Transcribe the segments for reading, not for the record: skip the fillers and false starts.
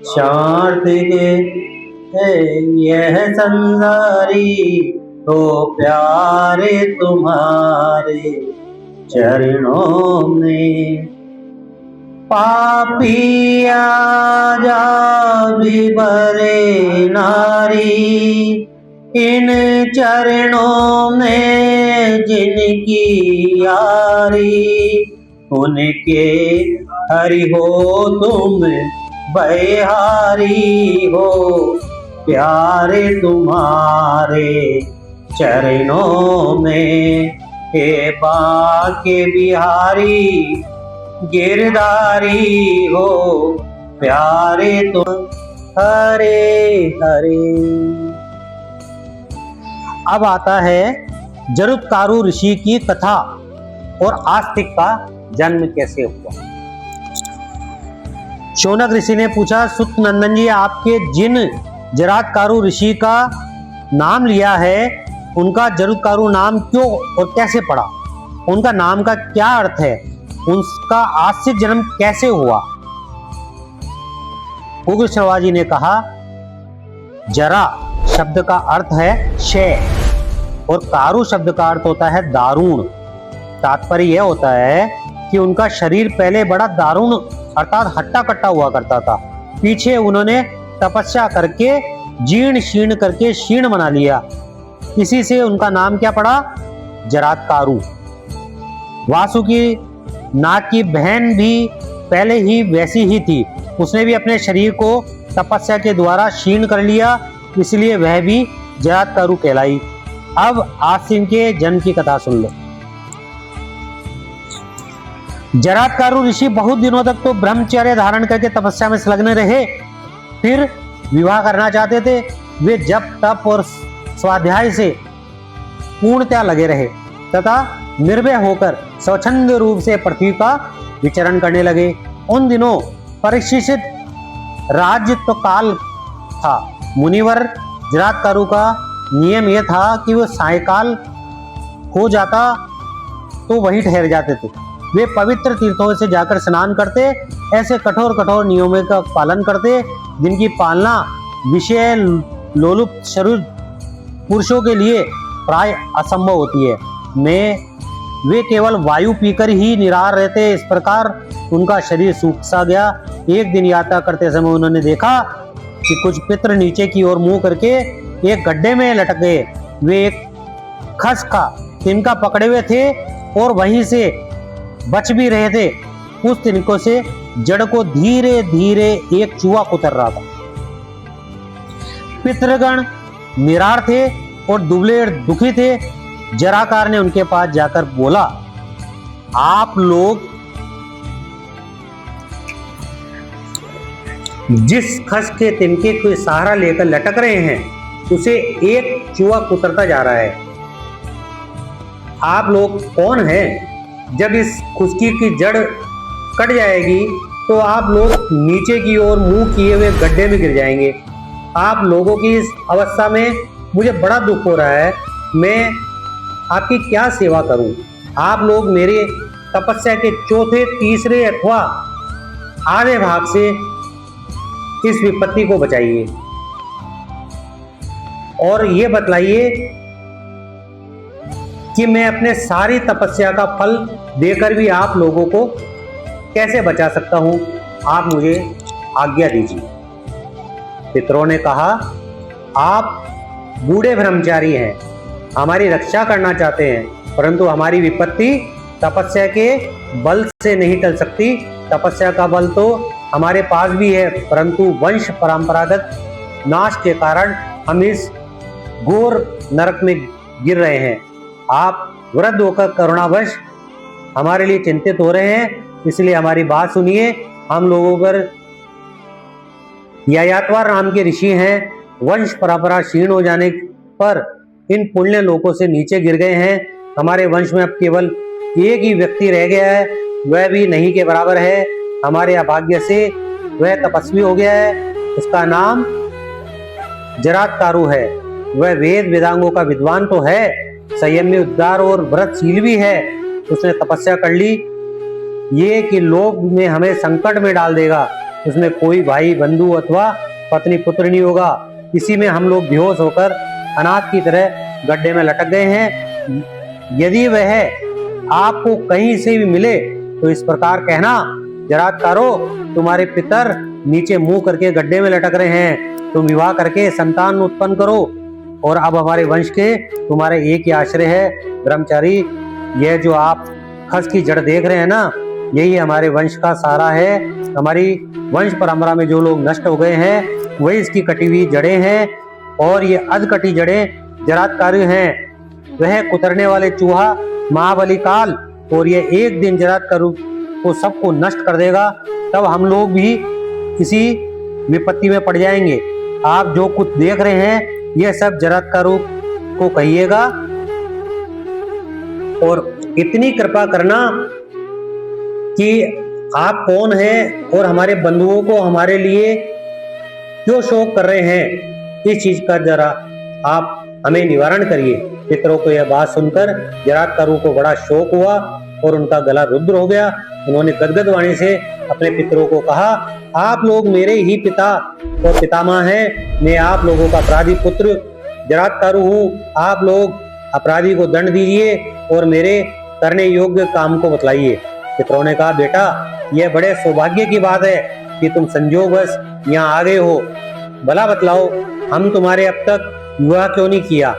शांत के है यह संसारी, तो प्यारे तुम्हारे चरणों में। पापिया जा भी भरे नारी, इन चरणों में जिनकी यारी, उनके हरि हो तुम बलिहारी हो, प्यारे तुम्हारे चरणों में। हे बाके बिहारी गिरधारी हो, प्यारे तुम हरे हरे। अब आता है जरत्कारु ऋषि की कथा और आस्तिक का जन्म कैसे हुआ। शौनक ऋषि ने पूछा, सुत नंदन जी, आपके जिन जरत्कारु ऋषि का नाम लिया है, उनका जरत्कारु नाम क्यों और कैसे पड़ा? उनका नाम का क्या अर्थ है? उनका आस्तिक जन्म कैसे हुआ? उग्र श्रवाजी ने कहा, जरा शब्द का अर्थ है क्षय और कारु शब्द का अर्थ होता है दारुण। तात्पर्य यह होता है कि उनका शरीर पहले बड़ा दारुण अर्थात हट्टा कट्टा हुआ करता था। पीछे उन्होंने तपस्या करके जीर्ण शीर्ण करके शीर्ण बना लिया। इसी से उनका नाम क्या पड़ा? जरत्कारु। वासुकी नाग की बहन भी पहले ही वैसी ही थी। उसने भी अपने शरीर को तपस्या के द्वारा क्षीण कर लिया, इसलिए वह भी जरत्कारु कहलाई। अब आस्तिक के जन्म की कथा सुन लो। जरत्कारु ऋषि बहुत दिनों तक तो ब्रह्मचर्य धारण करके तपस्या में संलग्न रहे, फिर विवाह करना चाहते थे। वे जप तप और स्वाध्याय से पूर्णतया लगे रहे तथा निर्भय होकर स्वच्छंद रूप से पृथ्वी का विचरण करने लगे। उन दिनों परीक्षित राज्यत्व काल था। मुनिवर जरत्कारु का नियम यह था कि वो सायकाल हो जाता तो वहीं ठहर जाते थे। वे पवित्र तीर्थों से जाकर स्नान करते, ऐसे कठोर कठोर नियमों का पालन करते जिनकी पालना विषय लोलुप शरीर पुरुषों के लिए प्राय असंभव होती है। वे केवल वायु पीकर ही निराहार रहते। इस प्रकार उनका शरीर सूख सा गया। एक दिन यात्रा करते समय उन्होंने देखा कि कुछ पितृ नीचे की ओर मुंह करके एक गड्ढे में लटक गए। वे एक खस का तिनका पकड़े हुए थे और वहीं से बच भी रहे थे। उस तिनकों से जड़ को धीरे धीरे एक चूहा कुतर रहा था। पितृगण निराहार थे और दुबले और दुखी थे। जराकार ने उनके पास जाकर बोला, आप लोग जिस खस के तिनके को सहारा लेकर लटक रहे हैं, उसे एक चूहा कुतरता जा रहा है। आप लोग कौन हैं? जब इस खुशकी की जड़ कट जाएगी तो आप लोग नीचे की ओर मुंह किए हुए गड्ढे में गिर जाएंगे। आप लोगों की इस अवस्था में मुझे बड़ा दुख हो रहा है। मैं आपकी क्या सेवा करूं? आप लोग मेरे तपस्या के चौथे, तीसरे अथवा आधे भाग से इस विपत्ति को बचाइए और ये बतलाइए कि मैं अपने सारी तपस्या का फल देकर भी आप लोगों को कैसे बचा सकता हूं। आप मुझे आज्ञा दीजिए। पितरों ने कहा, आप बूढ़े ब्रह्मचारी हैं, हमारी रक्षा करना चाहते हैं, परंतु हमारी विपत्ति तपस्या के बल से नहीं टल सकती। तपस्या का बल तो हमारे पास भी है, परंतु वंश परंपरागत नाश के कारण हम इस घोर नरक में गिर रहे हैं। आप वृद्ध होकर करुणावश हमारे लिए चिंतित हो रहे हैं, इसलिए हमारी बात सुनिए। हम लोगों पर ययातवार नाम के ऋषि हैं। वंश परंपरा क्षीण हो जाने पर इन पुण्य लोकों से नीचे गिर गए हैं। हमारे वंश में अब केवल एक ही व्यक्ति रह गया है, वह भी नहीं के बराबर है। हमारे अभाग्य से वह तपस्वी हो गया है। उसका नाम जरत्कारु है। वह वेद वेदांगों का विद्वान तो है, संयमी, उद्धार और व्रतशील भी है। उसने तपस्या कर ली। ये कि लोक में हमें संकट में डाल देगा, उसमें कोई भाई बंधु अथवा पत्नी पुत्र नहीं होगा। इसी में हम लोग बेहोश होकर अनाथ की तरह गड्ढे में लटक गए हैं। यदि वह आपको कहीं से भी मिले तो इस प्रकार कहना, जरात्कारो, तुम्हारे पितर नीचे मुंह करके गड्ढे में लटक रहे हैं, तुम विवाह करके संतान उत्पन्न करो, और अब हमारे वंश के तुम्हारे एक ही आश्रय है ब्रह्मचारी। यह जो आप खस की जड़ देख रहे हैं ना, यही हमारे वंश का सहारा है। हमारी वंश परंपरा में जो लोग नष्ट हो गए हैं वही इसकी कटी हुई जड़ें हैं, और ये अधकटी जड़ें जरात्कारी हैं। वह कुतरने वाले चूहा महाबली काल, और यह एक दिन जरात्कारू को सबको नष्ट कर देगा, तब हम लोग भी किसी विपत्ति में पड़ जाएंगे। आप जो कुछ देख रहे हैं यह सब जरात्कारू को कहिएगा, और इतनी कृपा करना कि आप कौन हैं और हमारे बंधुओं को हमारे लिए क्यों शोक कर रहे हैं, इस चीज का जरा आप हमें निवारण करिए। पितरों को यह बात सुनकर जरात्कारू को बड़ा शोक हुआ और उनका गला रुद्र हो गया। उन्होंने गदगद वाणी से अपने पितरों को कहा, आप लोग मेरे ही पिता और पितामह हैं। मैं आप लोगों का अपराधी पुत्र जरात्कारू हूँ। आप लोग अपराधी को दंड दीजिए और मेरे करने योग्य काम को बतलाइए। पितरों ने कहा, बेटा, यह बड़े सौभाग्य की बात है कि तुम संजोगवश यहाँ आ गए हो। भला बतलाओ, हम तुम्हारे अब तक विवाह क्यों नहीं किया?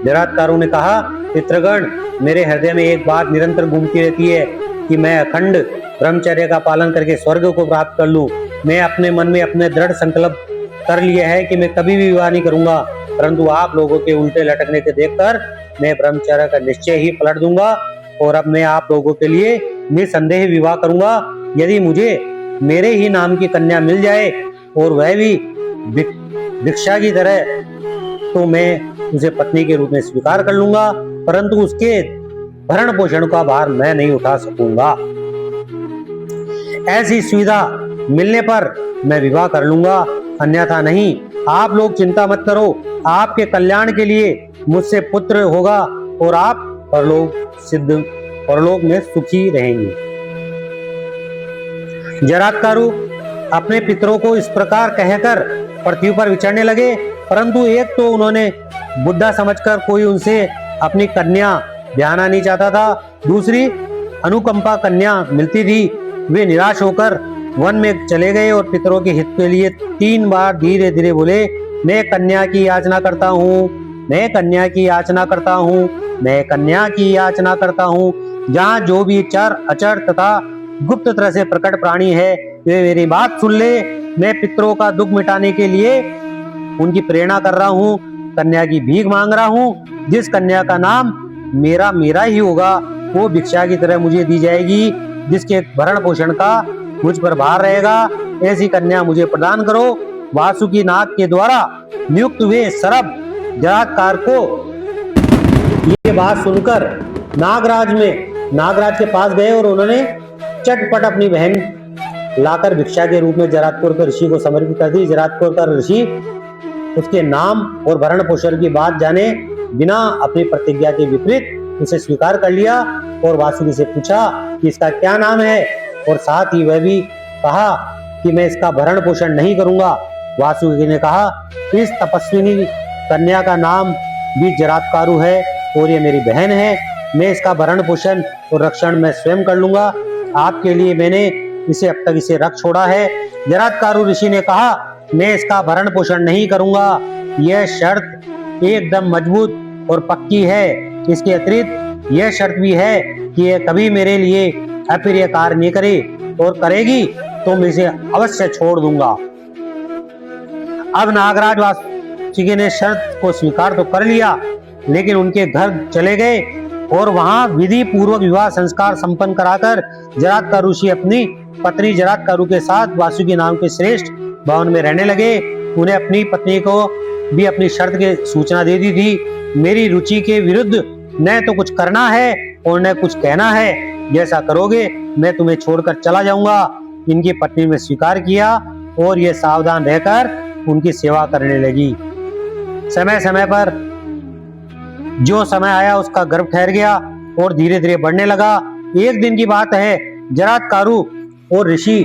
जरात्कारू ने कहा, पितृगण, मेरे हृदय में एक बात निरंतर घूमती रहती है कि मैं अखंड ब्रह्मचर्य का पालन करके स्वर्ग को प्राप्त कर लूं। मैं अपने मन में अपने दृढ़ संकल्प कर लिया है कि मैं कभी भी विवाह नहीं करूंगा, परंतु आप लोगों के उल्टे लटकने के देखकर मैं ब्रह्मचर्य का निश्चय ही पलट दूंगा, और अब मैं आप लोगों के लिए निसंदेह विवाह करूंगा। यदि मुझे मेरे ही नाम की कन्या मिल जाए और वह भी भिक्षा की तरह, तो मैं उसे पत्नी के रूप में स्वीकार कर लूंगा, परंतु उसके भरण पोषण का भार मैं नहीं उठा सकूंगा। ऐसी सुविधा मिलने पर मैं विवाह कर लूंगा, अन्यथा नहीं। आप लोग चिंता मत करो, आपके कल्याण के लिए मुझसे पुत्र होगा और आप परलोक में सुखी रहेंगे। जरात्कारू अपने पितरों को इस प्रकार कहकर पृथ्वी पर विचरने लगे, परंतु एक तो उन्होंने बुढ़ा समझकर कोई उनसे अपनी कन्या ब्याहना नहीं चाहता था, दूसरी अनुकंपा कन्या मिलती थी। वे निराश होकर वन में चले गए और पितरों के हित के लिए 3 बार धीरे धीरे बोले, मैं कन्या की याचना करता हूँ, मैं कन्या की याचना करता हूँ, मैं कन्या की याचना करता हूँ। जहाँ जो भी चर अचर तथा गुप्त तरह से प्रकट प्राणी है, वे मेरी बात सुन ले। मैं पितरों का दुख मिटाने के लिए उनकी प्रेरणा कर रहा हूँ, कन्या की भीख मांग रहा हूँ। जिस कन्या का नाम मेरा ही होगा, वो भिक्षा की तरह मुझे दी जाएगी, जिसके भरण पोषण का मुझ पर भार रहेगा। ऐसी कन्या मुझे प्रदान करो। वासुकी नाग के द्वारा नियुक्त हुए सरब जरात्कार को ये बात सुनकर नागराज के पास गए और उन्होंने चटपट अपनी बहन लाकर भिक्षा के रूप में जरातपुर के ऋषि को समर्पित कर दी। जरातपुर का ऋषि उसके नाम और भरण पोषण की बात जाने बिना अपनी प्रतिज्ञा के विपरीत उसे स्वीकार कर लिया और वासुकी से पूछा कि इसका क्या नाम है, और साथ ही वह भी कहा कि मैं इसका भरण पोषण नहीं करूंगा। वासुकी ने कहा, इस तपस्विनी कन्या का नाम भी जरात्कारू है और ये मेरी बहन है। मैं इसका भरण पोषण और रक्षण मैं स्वयं कर लूंगा। आपके लिए मैंने अब तक इसे रख छोड़ा है। जरात्कारू ऋषि ने कहा, मैं इसका भरण पोषण नहीं करूंगा। यह शर्त एकदम मजबूत और पक्की है। इसके अतिरिक्त यह शर्त भी है कि यह कभी मेरे लिए अप्रिय कार्य नहीं करे, और करेगी तो मैं इसे अवश्य छोड़ दूंगा। अब नागराज वासुकी ने शर्त को स्वीकार तो कर लिया, लेकिन उनके घर चले गए और वहां विधि पूर्वक विवाह संस्कार संपन्न कराकर जरात्कारू ऋषि अपनी पत्नी जरात्कारू के साथ वासुकी नाम के श्रेष्ठ भवन में रहने लगे। उन्हें अपनी पत्नी को भी अपनी शर्त की सूचना दे दी थी। मेरी रुचि के विरुद्ध न तो कुछ करना है और न कुछ कहना है। जैसा करोगे मैं तुम्हें छोड़कर चला जाऊंगा। इनकी पत्नी ने स्वीकार किया और ये सावधान रहकर उनकी सेवा करने लगी। समय समय पर जो समय आया उसका गर्भ ठहर गया और धीरे धीरे बढ़ने लगा। एक दिन की बात है, जरात्कारू और ऋषि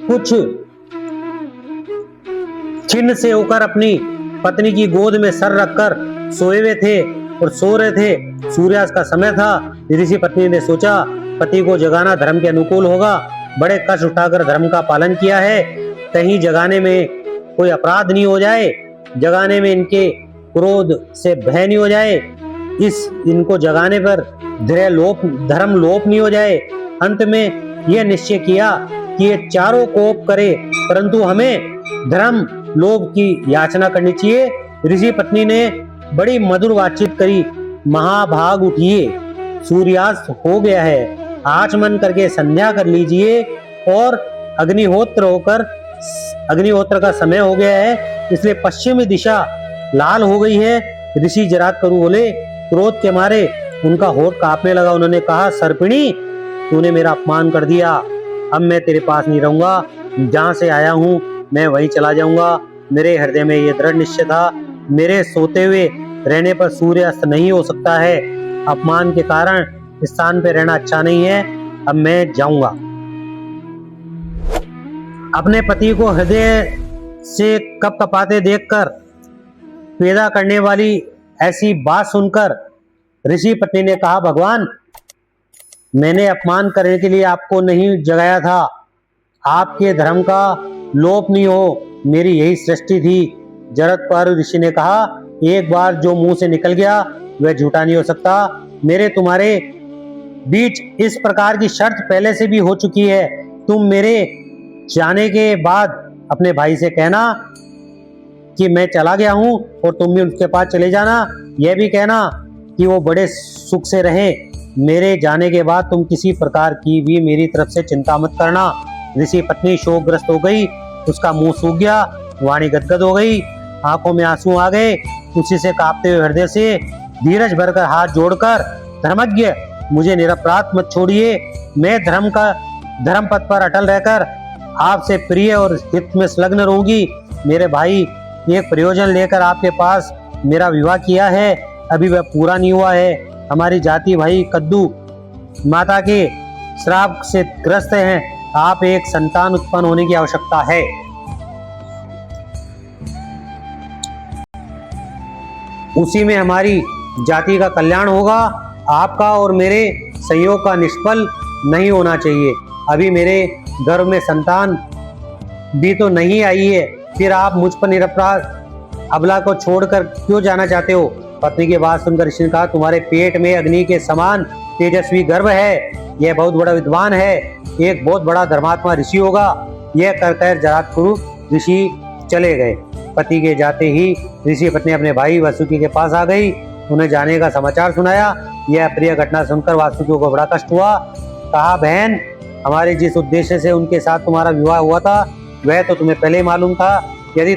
कुछ छिन्न से होकर अपनी पत्नी की गोद में सर रखकर सोए हुए थे और सो रहे थे। सूर्यास्त का समय था। ऋषि पत्नी ने सोचा पति को जगाना धर्म के अनुकूल होगा। बड़े कष्ट उठाकर धर्म का पालन किया है, कहीं जगाने में कोई अपराध नहीं हो जाए, जगाने में इनके क्रोध से भय नहीं हो जाए, इनको जगाने पर धर्म लोप नहीं हो जाए। अंत में यह निश्चय किया कि ये चारों कोप करे, परंतु हमें धर्म लोभ की याचना करनी चाहिए। ऋषि पत्नी ने बड़ी मधुर बातचीत करी। महाभाग उठिए, सूर्यास्त हो गया है, आचमन करके संध्या कर लीजिए और अग्निहोत्र का समय हो गया है, इसलिए पश्चिमी दिशा लाल हो गई है। ऋषि जरातकरु बोले, क्रोध के मारे उनका होठ कांपने लगा। उन्होंने कहा, सर्पिणी, तूने मेरा अपमान कर दिया, अब मैं तेरे पास नहीं रहूंगा, जहां से आया हूं मैं वहीं चला जाऊंगा। मेरे हृदय में यह दृढ़ निश्चय था, मेरे सोते हुए रहने पर सूर्य अस्त नहीं हो सकता है। अपमान के कारण इस स्थान पे रहना अच्छा नहीं है, अब मैं जाऊंगा। अपने पति को हृदय से कपकपाते देखकर पैदा करने वाली ऐसी बात सुनकर ऋषि पत्नी ने कहा, भगवान, मैंने अपमान करने के लिए आपको नहीं जगाया था, आपके धर्म का लोप नहीं हो, मेरी यही सृष्टि थी। जरत्कारू ऋषि ने कहा, एक बार जो मुंह से निकल गया वह झूठा नहीं हो सकता। मेरे तुम्हारे बीच इस प्रकार की शर्त पहले से भी हो चुकी है। तुम मेरे जाने के बाद अपने भाई से कहना कि मैं चला गया हूं और तुम भी उसके पास चले जाना। यह भी कहना कि वो बड़े सुख से रहे। मेरे जाने के बाद तुम किसी प्रकार की भी मेरी तरफ से चिंता मत करना। ऋषि पत्नी शोकग्रस्त हो गई, उसका मुंह सूख गया, वाणी गदगद हो गई, आंखों में आंसू आ गए। उसी से कांपते हुए हृदय से धीरज भरकर हाथ जोड़कर, धर्मज्ञ, मुझे निरपराध मत छोड़िए, मैं धर्म पथ पर अटल रहकर आपसे प्रिय और हित में संलग्न रहूंगी। मेरे भाई एक प्रयोजन लेकर आपके पास मेरा विवाह किया है, अभी वह पूरा नहीं हुआ है। हमारी जाति भाई कद्दू माता के श्राप से ग्रस्त हैं, आप एक संतान उत्पन्न होने की आवश्यकता है। उसी में हमारी जाति का कल्याण होगा, आपका और मेरे संयोग का निष्फल नहीं होना चाहिए। अभी मेरे गर्भ में संतान भी तो नहीं आई है, फिर आप मुझ पर निरपराध अबला को छोड़कर क्यों जाना चाहते हो? पत्नी की बात सुनकर ऋषि ने कहा, तुम्हारे पेट में अग्नि के समान तेजस्वी गर्भ है, यह बहुत बड़ा विद्वान है, एक बहुत बड़ा धर्मात्मा ऋषि होगा। यह कहकर जरातकुरु ऋषि चले गए। पति के जाते ही ऋषि पत्नी अपने भाई वासुकी के पास आ गई, उन्हें जाने का समाचार सुनाया। यह प्रिय घटना सुनकर वासुकी को बड़ा कष्ट हुआ। कहा, बहन, हमारे जिस उद्देश्य से उनके साथ तुम्हारा विवाह हुआ था वह तो तुम्हें पहले ही मालूम था। यदि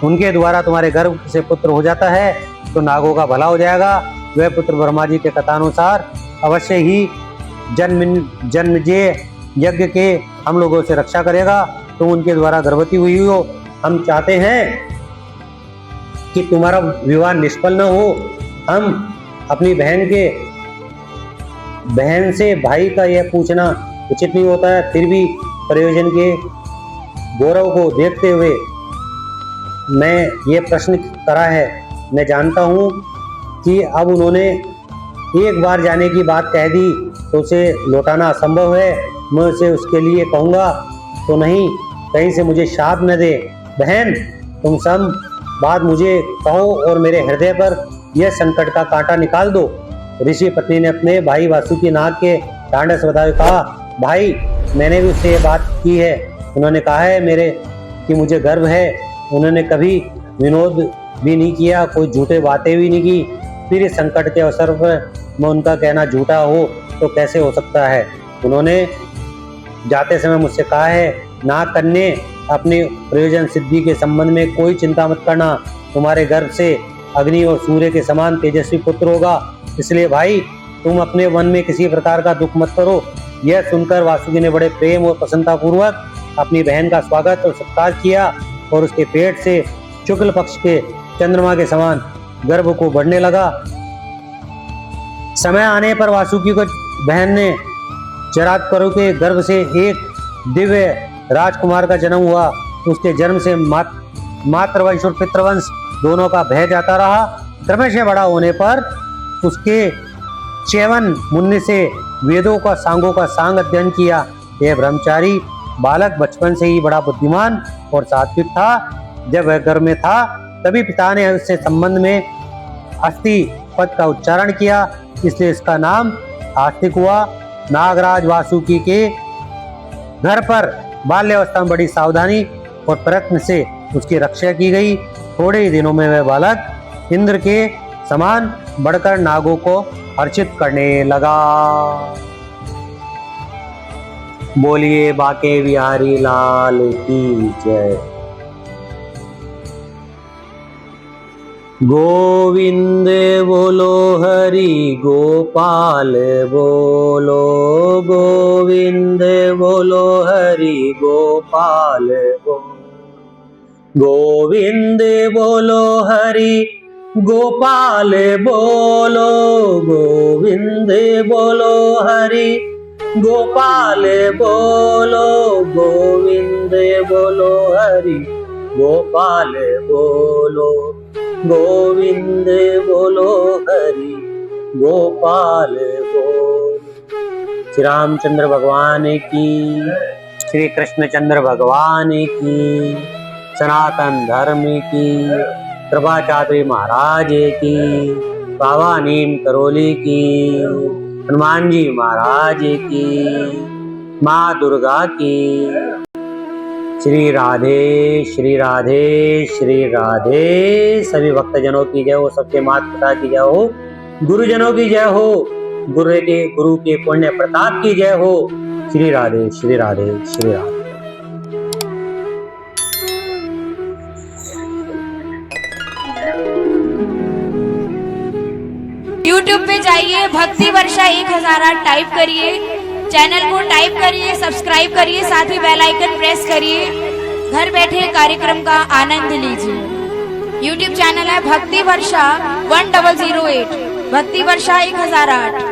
उनके द्वारा तुम्हारे गर्भ से पुत्र हो जाता है तो नागों का भला हो जाएगा। वह पुत्र ब्रह्मा जी के कथानुसार अवश्य ही जन्मजेय यज्ञ के हम लोगों से रक्षा करेगा। तुम उनके द्वारा गर्भवती हुई हो। हम चाहते हैं कि तुम्हारा विवाह निष्फल न हो। हम अपनी बहन से भाई का यह पूछना उचित नहीं होता है, फिर भी प्रयोजन के गौरव को देखते हुए मैं ये प्रश्न करा है। मैं जानता हूँ कि अब उन्होंने एक बार जाने की बात कह दी तो उसे लौटाना असंभव है। मैं उसे उसके लिए कहूँगा तो नहीं, कहीं से मुझे शाप न दे। बहन, तुम सब बात मुझे कहो और मेरे हृदय पर यह संकट का कांटा निकाल दो। ऋषि पत्नी ने अपने भाई वासुकी नाग के ढांढस बताए, कहा, भाई, मैंने भी उससे ये बात की है। उन्होंने कहा है कि मुझे गर्व है। उन्होंने कभी विनोद भी नहीं किया, कोई झूठे बातें भी नहीं की। फिर इस संकट के अवसर पर मैं उनका कहना झूठा हो तो कैसे हो सकता है? उन्होंने जाते समय मुझसे कहा है, नाग कन्या, अपने प्रयोजन सिद्धि के संबंध में कोई चिंता मत करना। तुम्हारे गर्भ से अग्नि और सूर्य के समान तेजस्वी पुत्र होगा। इसलिए भाई, तुम अपने मन में किसी प्रकार का दुख मत करो। यह सुनकर वासुकी ने बड़े प्रेम और प्रसन्नता पूर्वक अपनी बहन का स्वागत और सत्कार किया और उसके पेट से शुक्ल पक्ष के चंद्रमा के समान गर्भ को बढ़ने लगा। समय आने पर वासुकी को बहन ने जरातकरु के गर्भ से एक दिव्य राजकुमार का जन्म हुआ। उसके जन्म से मातृवंश और पितृवंश दोनों का भय जाता रहा। क्रमश बड़ा होने पर उसके च्यवन मुनि से वेदों का सांगों का सांग अध्ययन किया। यह ब्रह्मचारी बालक बचपन से ही बड़ा बुद्धिमान और सात्विक था। जब वह गर्भ में था तभी पिता ने उससे संबंध में अस्ति पद का उच्चारण किया, इसलिए इसका नाम आस्तिक हुआ। नागराज वासुकी के घर पर बाल्यावस्था में बड़ी सावधानी और प्रयत्न से उसकी रक्षा की गई। थोड़े ही दिनों में वह बालक इंद्र के समान बढ़कर नागों को अर्चित करने लगा। बोलिए बाके बिहारी लाल की जय। गोविंद बोलो हरि गोपाल बोलो, गोविंद बोलो हरि गोपाल बोलो, गोविंद बोलो हरि गोपाल बोलो, गोविंद बोलो हरि गोपाल बोलो, गोविंद बोलो हरि गोपाल बोलो, गोविंद बोलो हरि गोपाल बोलो। श्री रामचंद्र भगवान की, श्री कृष्णचंद्र भगवान की, सनातन धर्म की, कृपाचात्री महाराज की, बाबा नीम करोली की, हनुमान जी महाराज की, माँ दुर्गा की। श्री राधे श्री राधे श्री राधे। सभी भक्तजनों की जय हो, सबके माता पिता की जय हो, गुरुजनों की जय हो, गुरु के पुण्य प्रताप की जय हो। श्री राधे श्री राधे श्री राधे। YouTube पे जाइए, भक्ति वर्षा 1008 टाइप करिए, चैनल को टाइप करिए, सब्सक्राइब करिए, साथ ही बेल आइकन प्रेस करिए। घर बैठे कार्यक्रम का आनंद लीजिए। YouTube चैनल है भक्ति वर्षा 1008, भक्ति वर्षा 1008।